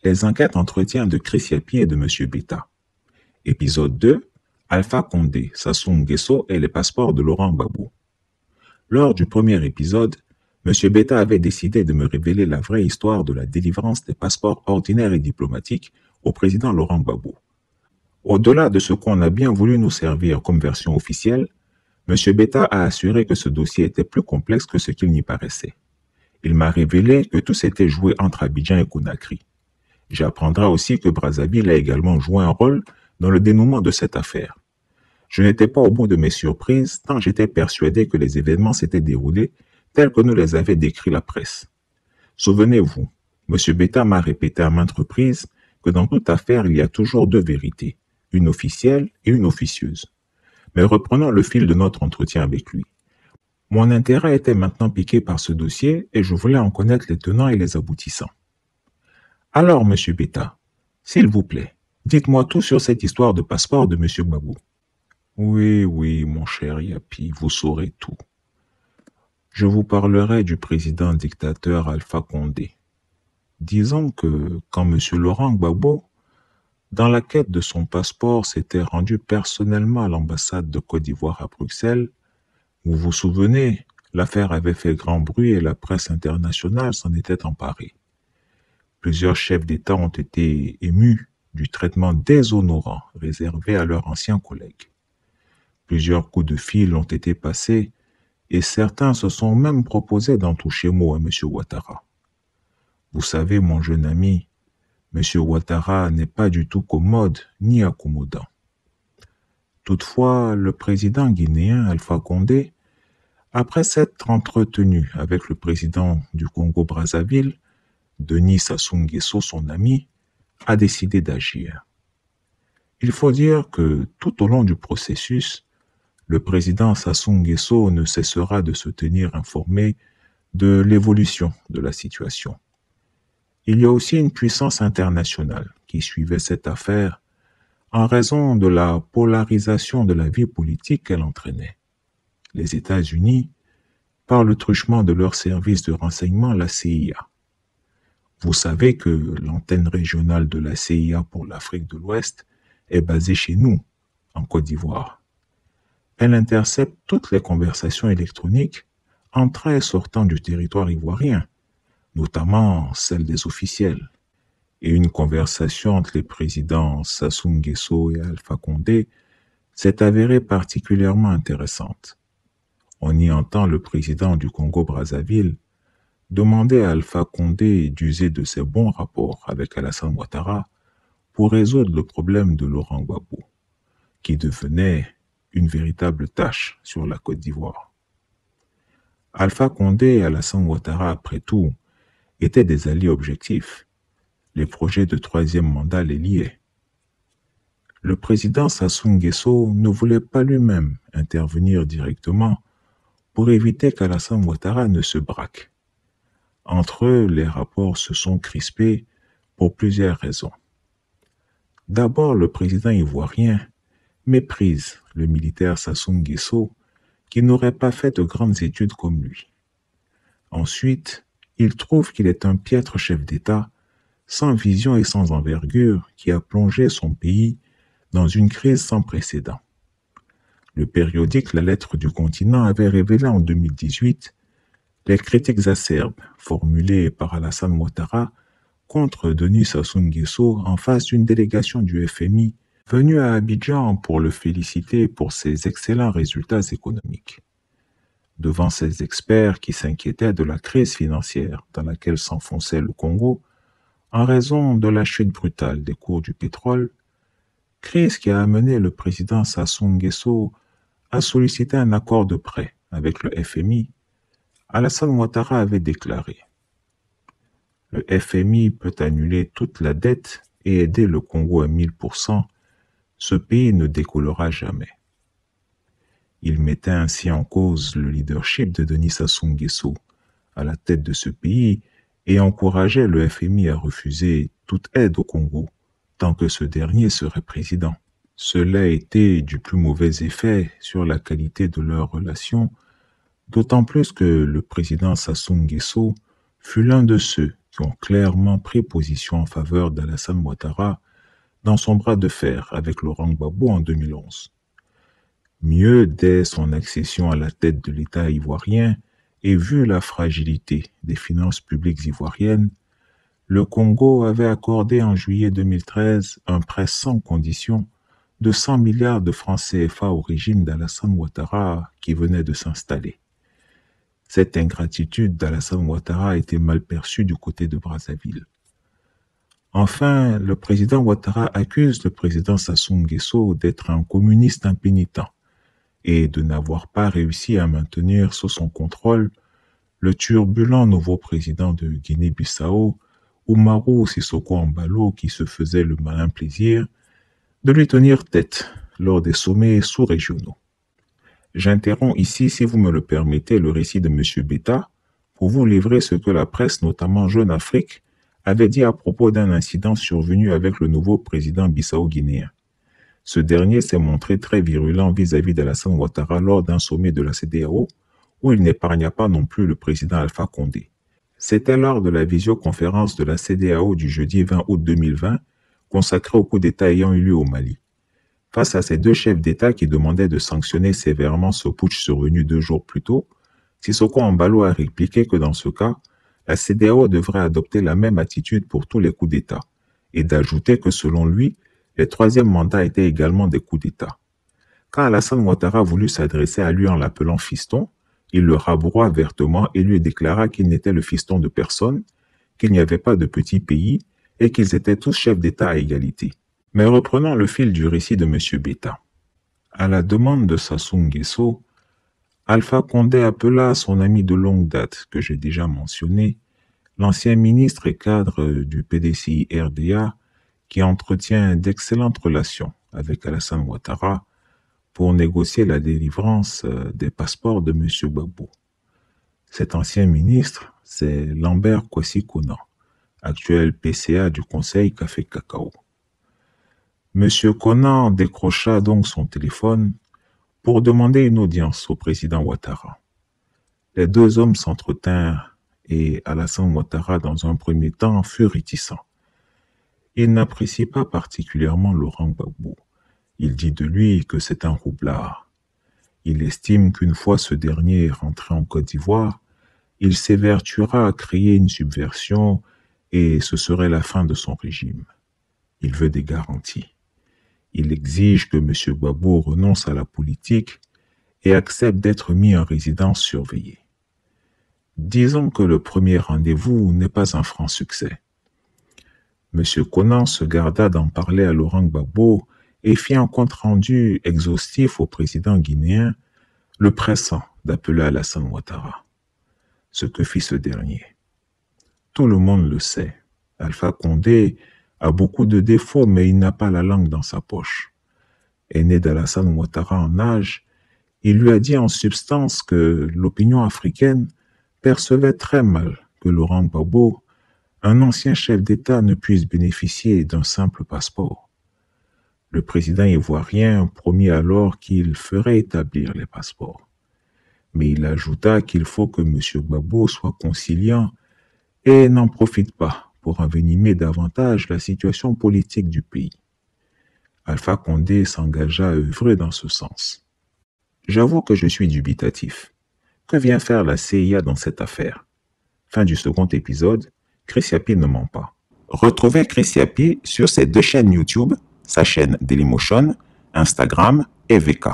Les enquêtes entretien de Chris Yapi et de M. Beta. Épisode 2. Alpha Condé, Sassou Nguesso et les passeports de Laurent Gbagbo. Lors du premier épisode, M. Beta avait décidé de me révéler la vraie histoire de la délivrance des passeports ordinaires et diplomatiques au président Laurent Gbagbo. Au-delà de ce qu'on a bien voulu nous servir comme version officielle, M. Beta a assuré que ce dossier était plus complexe que ce qu'il n'y paraissait. Il m'a révélé que tout s'était joué entre Abidjan et Conakry. J'apprendrai aussi que Brazzaville a également joué un rôle dans le dénouement de cette affaire. Je n'étais pas au bout de mes surprises tant j'étais persuadé que les événements s'étaient déroulés tels que nous les avait décrits la presse. Souvenez-vous, M. Beta m'a répété à maintes reprises que dans toute affaire il y a toujours deux vérités, une officielle et une officieuse. Mais reprenons le fil de notre entretien avec lui. Mon intérêt était maintenant piqué par ce dossier et je voulais en connaître les tenants et les aboutissants. Alors, M. Beta, s'il vous plaît, dites-moi tout sur cette histoire de passeport de M. Gbagbo. Oui, mon cher Yapi, vous saurez tout. Je vous parlerai du président dictateur Alpha Condé. Disons que quand M. Laurent Gbagbo, dans la quête de son passeport, s'était rendu personnellement à l'ambassade de Côte d'Ivoire à Bruxelles, vous vous souvenez, l'affaire avait fait grand bruit et la presse internationale s'en était emparée. Plusieurs chefs d'État ont été émus du traitement déshonorant réservé à leurs anciens collègues. Plusieurs coups de fil ont été passés et certains se sont même proposés d'en toucher mot à M. Ouattara. Vous savez, mon jeune ami, M. Ouattara n'est pas du tout commode ni accommodant. Toutefois, le président guinéen Alpha Condé, après s'être entretenu avec le président du Congo-Brazzaville, Denis Sassou Nguesso, son ami, a décidé d'agir. Il faut dire que tout au long du processus, le président Sassou Nguesso ne cessera de se tenir informé de l'évolution de la situation. Il y a aussi une puissance internationale qui suivait cette affaire en raison de la polarisation de la vie politique qu'elle entraînait. Les États-Unis, par le truchement de leur service de renseignement, la CIA. Vous savez que l'antenne régionale de la CIA pour l'Afrique de l'Ouest est basée chez nous, en Côte d'Ivoire. Elle intercepte toutes les conversations électroniques entrant et sortant du territoire ivoirien, notamment celles des officiels. Et une conversation entre les présidents Sassou Nguesso et Alpha Condé s'est avérée particulièrement intéressante. On y entend le président du Congo-Brazzaville demander à Alpha Condé d'user de ses bons rapports avec Alassane Ouattara pour résoudre le problème de Laurent Gbagbo, qui devenait une véritable tâche sur la Côte d'Ivoire. Alpha Condé et Alassane Ouattara, après tout, étaient des alliés objectifs. Les projets de troisième mandat les liaient. Le président Sassou Nguesso ne voulait pas lui-même intervenir directement pour éviter qu'Alassane Ouattara ne se braque. Entre eux, les rapports se sont crispés pour plusieurs raisons. D'abord, le président ivoirien méprise le militaire Sassou Nguesso qui n'aurait pas fait de grandes études comme lui. Ensuite, il trouve qu'il est un piètre chef d'État sans vision et sans envergure qui a plongé son pays dans une crise sans précédent. Le périodique La Lettre du Continent avait révélé en 2018 les critiques acerbes formulées par Alassane Ouattara contre Denis Sassou Nguesso en face d'une délégation du FMI venue à Abidjan pour le féliciter pour ses excellents résultats économiques. Devant ces experts qui s'inquiétaient de la crise financière dans laquelle s'enfonçait le Congo en raison de la chute brutale des cours du pétrole, crise qui a amené le président Sassou Nguesso à solliciter un accord de prêt avec le FMI, Alassane Ouattara avait déclaré « Le FMI peut annuler toute la dette et aider le Congo à 1000%, ce pays ne décollera jamais. » Il mettait ainsi en cause le leadership de Denis Sassou Nguesso à la tête de ce pays et encourageait le FMI à refuser toute aide au Congo tant que ce dernier serait président. Cela était du plus mauvais effet sur la qualité de leurs relations, d'autant plus que le président Sassou Nguesso fut l'un de ceux qui ont clairement pris position en faveur d'Alassane Ouattara dans son bras de fer avec Laurent Gbagbo en 2011. Mieux, dès son accession à la tête de l'État ivoirien et vu la fragilité des finances publiques ivoiriennes, le Congo avait accordé en juillet 2013 un prêt sans condition de 100 milliards de francs CFA au régime d'Alassane Ouattara qui venait de s'installer. Cette ingratitude d'Alassane Ouattara a été mal perçue du côté de Brazzaville. Enfin, le président Ouattara accuse le président Sassou Nguesso d'être un communiste impénitent et de n'avoir pas réussi à maintenir sous son contrôle le turbulent nouveau président de Guinée-Bissau, Umaru Sissoko Embalo, qui se faisait le malin plaisir de lui tenir tête lors des sommets sous-régionaux. J'interromps ici, si vous me le permettez, le récit de M. Beta pour vous livrer ce que la presse, notamment Jeune Afrique, avait dit à propos d'un incident survenu avec le nouveau président bissau-guinéen. Ce dernier s'est montré très virulent vis-à-vis d'Alassane Ouattara lors d'un sommet de la CEDEAO, où il n'épargna pas non plus le président Alpha Condé. C'était lors de la visioconférence de la CEDEAO du jeudi 20 août 2020, consacrée au coup d'État ayant eu lieu au Mali. Face à ces deux chefs d'État qui demandaient de sanctionner sévèrement ce putsch survenu 2 jours plus tôt, Sissoko Embalo a répliqué que dans ce cas, la CEDEAO devrait adopter la même attitude pour tous les coups d'État, et d'ajouter que selon lui, les troisièmes mandats étaient également des coups d'État. Quand Alassane Ouattara voulut s'adresser à lui en l'appelant fiston, il le rabroua vertement et lui déclara qu'il n'était le fiston de personne, qu'il n'y avait pas de petit pays et qu'ils étaient tous chefs d'État à égalité. Mais reprenons le fil du récit de M. Beta. À la demande de Sassou Nguesso, Alpha Condé appela son ami de longue date, que j'ai déjà mentionné, l'ancien ministre et cadre du PDCI-RDA, qui entretient d'excellentes relations avec Alassane Ouattara, pour négocier la délivrance des passeports de M. Gbagbo. Cet ancien ministre, c'est Lambert Kwasi Konan, actuel PCA du Conseil Café Cacao. M. Konan décrocha donc son téléphone pour demander une audience au président Ouattara. Les deux hommes s'entretinrent et Alassane Ouattara, dans un premier temps, fut réticent. Il n'apprécie pas particulièrement Laurent Gbagbo. Il dit de lui que c'est un roublard. Il estime qu'une fois ce dernier rentré en Côte d'Ivoire, il s'évertuera à créer une subversion et ce serait la fin de son régime. Il veut des garanties. Il exige que M. Gbagbo renonce à la politique et accepte d'être mis en résidence surveillée. Disons que le premier rendez-vous n'est pas un franc succès. M. Konan se garda d'en parler à Laurent Gbagbo et fit un compte-rendu exhaustif au président guinéen, le pressant d'appeler Alassane Ouattara. Ce que fit ce dernier. Tout le monde le sait. Alpha Condé a beaucoup de défauts, mais il n'a pas la langue dans sa poche. Aîné d'Alassane Ouattara en âge, il lui a dit en substance que l'opinion africaine percevait très mal que Laurent Gbagbo, un ancien chef d'État, ne puisse bénéficier d'un simple passeport. Le président ivoirien promit alors qu'il ferait établir les passeports. Mais il ajouta qu'il faut que M. Gbagbo soit conciliant et n'en profite pas pour envenimer davantage la situation politique du pays. Alpha Condé s'engagea à œuvrer dans ce sens. J'avoue que je suis dubitatif. Que vient faire la CIA dans cette affaire? Fin du second épisode, Chris Yapi ne ment pas. Retrouvez Chris Yapi sur ses 2 chaînes YouTube, sa chaîne Dailymotion, Instagram et VK.